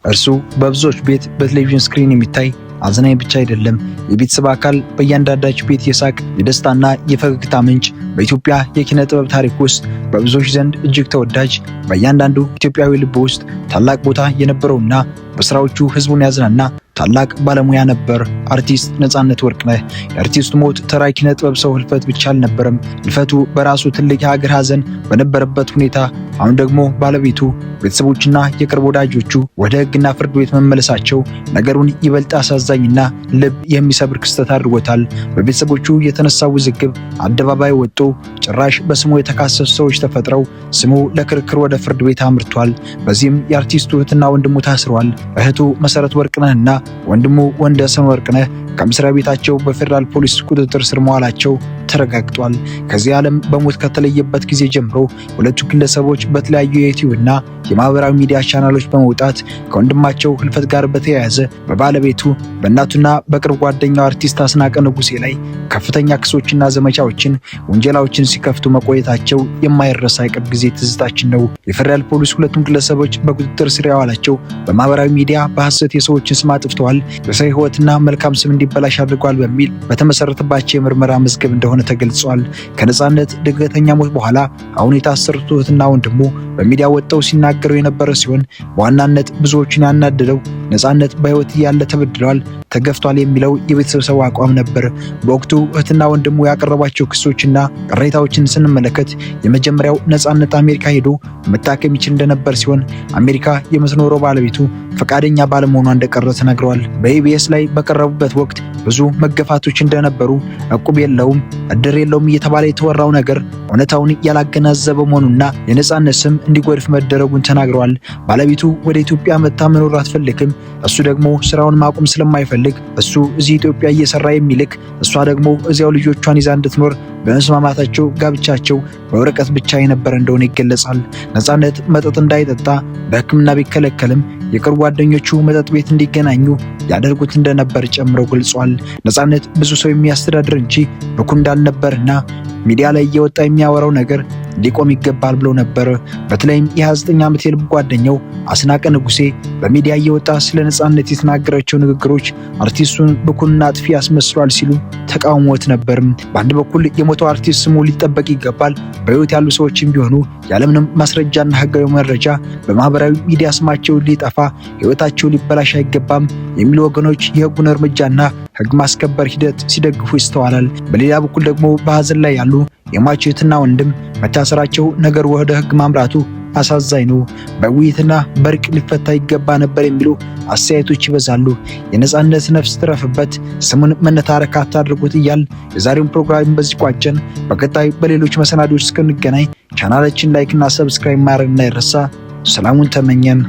እርሱ በብዙዎች ቤት በቴሌቪዥን ስክሪን የሚታይ አዝናኝ ብቻ አይደለም፣ የቤተሰብ አካል፣ በእያንዳንዳችሁ ቤት የሳቅ የደስታና የፈገግታ ምንጭ። በኢትዮጵያ የኪነ ጥበብ ታሪክ ውስጥ በብዙዎች ዘንድ እጅግ ተወዳጅ፣ በእያንዳንዱ ኢትዮጵያዊ ልብ ውስጥ ታላቅ ቦታ የነበረውና በስራዎቹ ህዝቡን ያዝናና ታላቅ ባለሙያ ነበር አርቲስት ነጻነት ወርቅነህ። የአርቲስቱ ሞት ተራ ኪነ ጥበብ ሰው ህልፈት ብቻ አልነበረም። ህልፈቱ በራሱ ትልቅ የሀገር ሀዘን በነበረበት ሁኔታ አሁን ደግሞ ባለቤቱ፣ ቤተሰቦችና የቅርብ ወዳጆቹ ወደ ህግና ፍርድ ቤት መመለሳቸው ነገሩን ይበልጥ አሳዛኝና ልብ የሚሰብር ክስተት አድርጎታል። በቤተሰቦቹ የተነሳው ውዝግብ አደባባይ ወጥቶ ጭራሽ በስሙ የተካሰሱ ሰዎች ተፈጥረው ስሙ ለክርክር ወደ ፍርድ ቤት አምርቷል። በዚህም የአርቲስቱ እህትና ወንድሙ ታስረዋል። እህቱ መሰረት ወርቅነህና ወንድሙ ወንደሰን ወርቅነህ ከመስሪያ ቤታቸው በፌደራል ፖሊስ ቁጥጥር ስር መዋላቸው ተረጋግጧል። ከዚህ ዓለም በሞት ከተለየበት ጊዜ ጀምሮ ሁለቱ ግለሰቦች በተለያዩ የዩቲዩብና የማህበራዊ ሚዲያ ቻናሎች በመውጣት ከወንድማቸው ህልፈት ጋር በተያያዘ በባለቤቱ በእናቱና በቅርብ ጓደኛው አርቲስት አስናቀ ንጉሴ ላይ ከፍተኛ ክሶችና ዘመቻዎችን፣ ወንጀላዎችን ሲከፍቱ መቆየታቸው የማይረሳ የቅርብ ጊዜ ትዝታችን ነው። የፌደራል ፖሊስ ሁለቱም ግለሰቦች በቁጥጥር ስር ያዋላቸው በማህበራዊ ሚዲያ በሐሰት የሰዎችን ስም አጥፍተዋል፣ በሰው ህይወትና መልካም ስም እንዲበላሽ አድርጓል በሚል በተመሰረተባቸው የምርመራ መዝገብ እንደሆነ ተገልጿል። ከነጻነት ድንገተኛ ሞት በኋላ አሁን የታሰሩት እህትና ወንድሙ በሚዲያ ወጥተው ሲናገሩ የነበረ ሲሆን በዋናነት ብዙዎችን ያናደደው ነጻነት በህይወት እያለ ተበድሏል፣ ተገፍቷል የሚለው የቤተሰብ አቋም ነበር። በወቅቱ እህትና ወንድሙ ያቀረቧቸው ክሶችና ቅሬታዎችን ስንመለከት የመጀመሪያው ነጻነት አሜሪካ ሄዶ መታከም ይችል እንደነበር ሲሆን አሜሪካ የምትኖረው ባለቤቱ ፈቃደኛ ባለመሆኗ እንደቀረ ተነግሯል። በኢቢኤስ ላይ በቀረቡበት ወቅት ብዙ መገፋቶች እንደነበሩ፣ ዕቁብ የለውም እድር የለውም እየተባለ የተወራው ነገር እውነታውን ያላገናዘበ መሆኑና የነጻነት ስም እንዲጎድፍ መደረጉን ተናግረዋል። ባለቤቱ ወደ ኢትዮጵያ መታ መኖር አትፈልግም። እሱ ደግሞ ስራውን ማቆም ስለማይፈልግ እሱ እዚህ ኢትዮጵያ እየሰራ የሚልክ እሷ ደግሞ እዚያው ልጆቿን ይዛ እንድትኖር በመስማማታቸው ጋብቻቸው በወረቀት ብቻ የነበረ እንደሆነ ይገለጻል። ነጻነት መጠጥ እንዳይጠጣ በሕክምና ቢከለከልም የቅርብ ጓደኞቹ መጠጥ ቤት እንዲገናኙ ያደርጉት እንደነበር ጨምረው ገልጿል። ነጻነት ብዙ ሰው የሚያስተዳድር እንጂ ብኩን እንዳልነበርና ሚዲያ ላይ እየወጣ የሚያወራው ነገር ሊቆም ይገባል ብሎ ነበር። በተለይም የ29 ዓመት የልብ ጓደኛው አስናቀ ንጉሴ በሚዲያ እየወጣ ስለ ነጻነት የተናገራቸው ንግግሮች አርቲስቱን ብኩንና አጥፊ ያስመስሏል ሲሉ ተቃውሞት ነበር። በአንድ በኩል የሞተው አርቲስት ስሙ ሊጠበቅ ይገባል፣ በህይወት ያሉ ሰዎችም ቢሆኑ ያለምንም ማስረጃና ህጋዊ መረጃ በማህበራዊ ሚዲያ ስማቸው ሊጠፋ፣ ህይወታቸው ሊበላሽ አይገባም የሚሉ ወገኖች የህጉን እርምጃና ህግ ማስከበር ሂደት ሲደግፉ ይስተዋላል። በሌላ በኩል ደግሞ በሀዘን ላይ ያሉ የሟች እህትና ወንድም መታሰራቸው ነገር ወደ ህግ ማምራቱ አሳዛኝ ነው፣ በውይይትና በእርቅ ሊፈታ ይገባ ነበር የሚሉ አስተያየቶች ይበዛሉ። የነጻነት ነፍስ ትረፍበት፣ ስሙን መነታረክ አታድርጉት እያል የዛሬውን ፕሮግራም በዚህ ቋጨን። በቀጣይ በሌሎች መሰናዶች እስክንገናኝ ቻናላችን ላይክ እና ሰብስክራይብ ማድረግ እንዳይረሳ። ሰላሙን ተመኘን።